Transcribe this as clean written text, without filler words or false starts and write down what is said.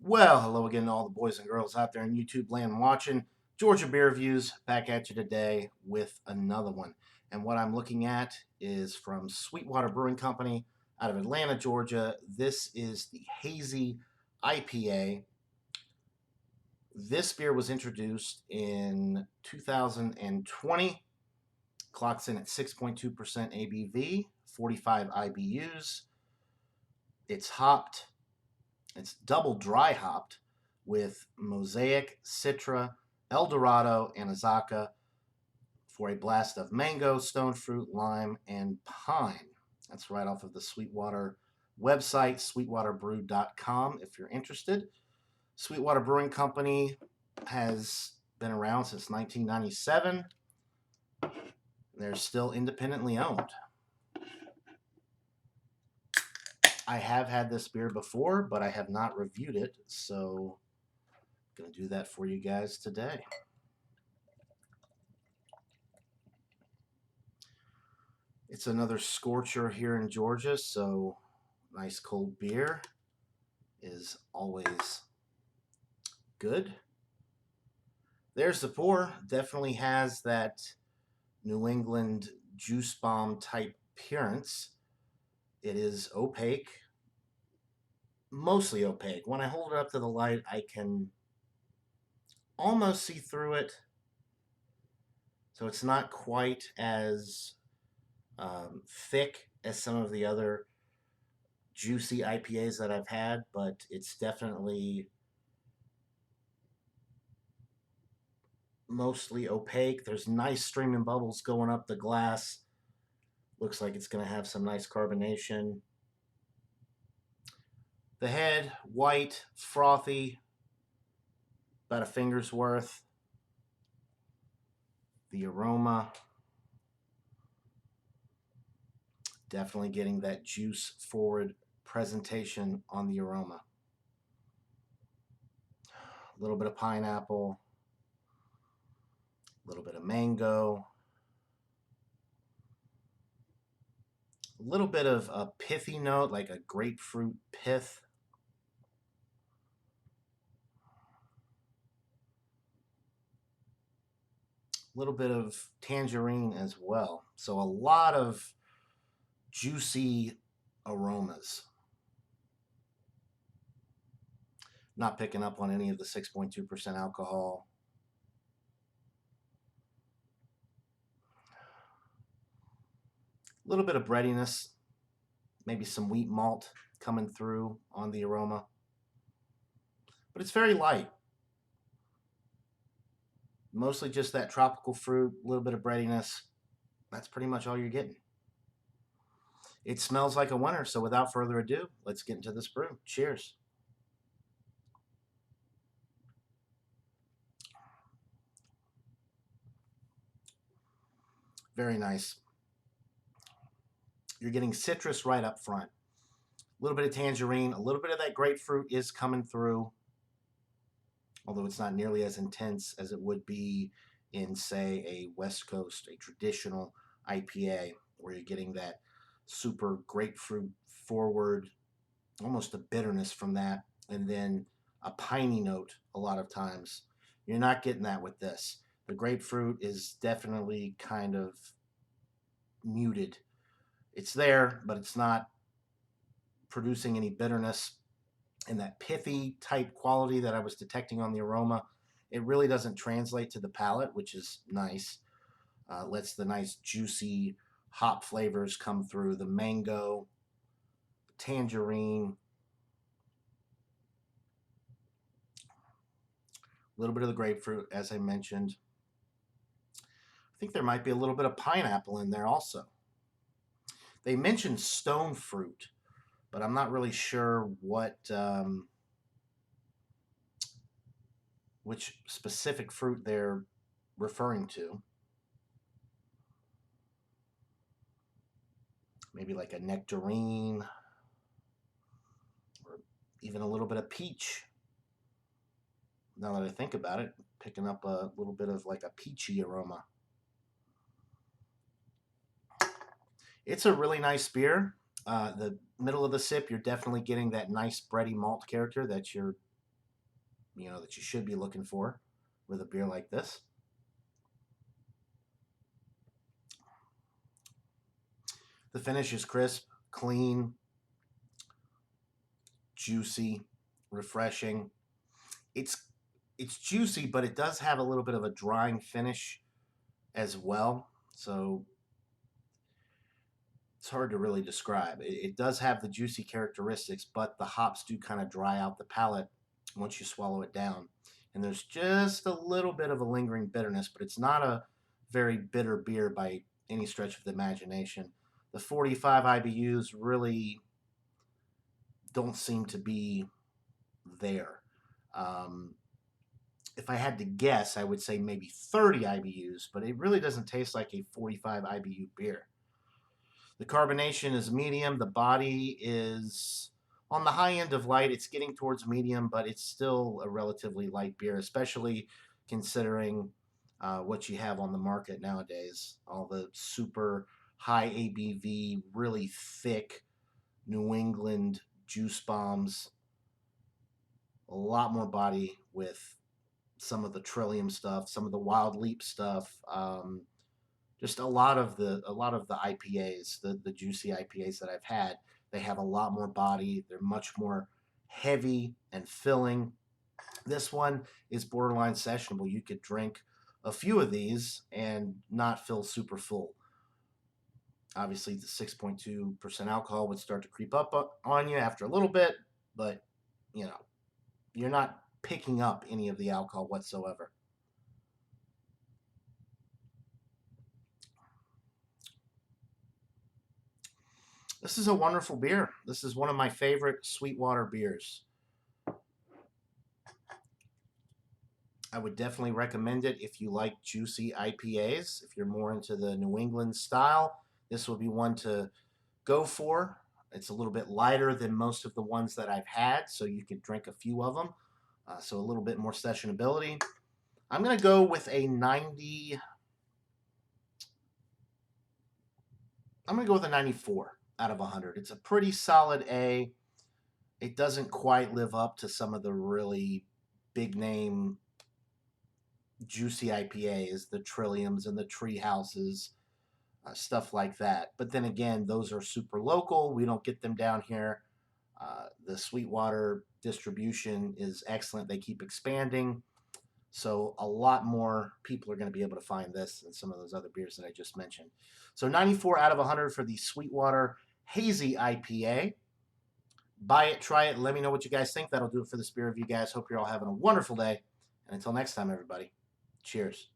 Well, hello again to all the boys and girls out there in YouTube land watching. Georgia Beer Reviews back at you today with another one. And what I'm looking at is from Sweetwater Brewing Company out of Atlanta, Georgia. This is the Hazy IPA. This beer was introduced in 2020. Clocks in at 6.2% ABV, 45 IBUs. It's hopped. It's double dry hopped with Mosaic, Citra, El Dorado, and Azaka for a blast of mango, stone fruit, lime, and pine. That's right off of the Sweetwater website, sweetwaterbrewed.com, if you're interested. Sweetwater Brewing Company has been around since 1997. They're still independently owned. I have had this beer before, but I have not reviewed it, so I'm going to do that for you guys today. It's another scorcher here in Georgia, so nice cold beer is always good. There's the pour. Definitely has that New England juice bomb type appearance. It is opaque, mostly opaque. When I hold it up to the light, I can almost see through it. So it's not quite as thick as some of the other juicy IPAs that I've had, but it's definitely mostly opaque. There's nice streaming bubbles going up the glass. Looks like it's going to have some nice carbonation. The head, white, frothy, about a finger's worth. The aroma, definitely getting that juice forward presentation on the aroma. A little bit of pineapple, a little bit of mango, a little bit of a pithy note, like a grapefruit pith. A little bit of tangerine as well. So a lot of juicy aromas. Not picking up on any of the 6.2% alcohol. A little bit of breadiness, maybe some wheat malt coming through on the aroma. But it's very light. Mostly just that tropical fruit, a little bit of breadiness. That's pretty much all you're getting. It smells like a winter, so without further ado, let's get into this brew. Cheers. Very nice. You're getting citrus right up front. A little bit of tangerine, a little bit of that grapefruit is coming through, although it's not nearly as intense as it would be in, say, a West Coast, a traditional IPA, where you're getting that super grapefruit forward, almost a bitterness from that, and then a piney note a lot of times. You're not getting that with this. The grapefruit is definitely kind of muted. It's there, but it's not producing any bitterness. And that pithy type quality that I was detecting on the aroma, it really doesn't translate to the palate, which is nice. Lets the nice juicy hop flavors come through. The mango, tangerine, a little bit of the grapefruit, as I mentioned. I think there might be a little bit of pineapple in there also. They mentioned stone fruit, but I'm not really sure which specific fruit they're referring to. Maybe like a nectarine, or even a little bit of peach. Now that I think about it, picking up a little bit of like a peachy aroma. It's a really nice beer. The middle of the sip, you're definitely getting that nice bready malt character that you're that you should be looking for with a beer like this. The finish is crisp, clean, juicy, refreshing. It's it's juicy, but it does have a little bit of a drying finish as well. So it's hard to really describe. It does have the juicy characteristics, but the hops do kind of dry out the palate once you swallow it down. And there's just a little bit of a lingering bitterness, but it's not a very bitter beer by any stretch of the imagination. The 45 IBUs really don't seem to be there. Um, if I had to guess, I would say maybe 30 IBUs, but it really doesn't taste like a 45 IBU beer. The carbonation is medium. The body is on the high end of light. It's getting towards medium, but it's still a relatively light beer, especially considering what you have on the market nowadays. All the super high ABV, really thick New England juice bombs. A lot more body with some of the Trillium stuff, some of the Wild Leap stuff. Just a lot of the IPAs, the juicy IPAs that I've had, they have a lot more body. They're much more heavy and filling. This one is borderline sessionable. You could drink a few of these and not feel super full. Obviously, the 6.2% alcohol would start to creep up on you after a little bit, but you know, you're not picking up any of the alcohol whatsoever. This is a wonderful beer. This is one of my favorite Sweetwater beers. I would definitely recommend it if you like juicy IPAs. If you're more into the New England style, this will be one to go for. It's a little bit lighter than most of the ones that I've had, so you could drink a few of them. So a little bit more sessionability. I'm going to go with a 90. I'm going to go with a 94 out of 100. It's a pretty solid A. It doesn't quite live up to some of the really big name juicy IPAs, the Trilliums and the Tree Houses, stuff like that. But then again, those are super local. We don't get them down here. The Sweetwater distribution is excellent. They keep expanding. So a lot more people are going to be able to find this than some of those other beers that I just mentioned. So 94 out of 100 for the Sweetwater Hazy IPA. Buy it, try it, let me know what you guys think. That'll do it for this beer review, guys. Hope you're all having a wonderful day. And until next time, everybody, cheers.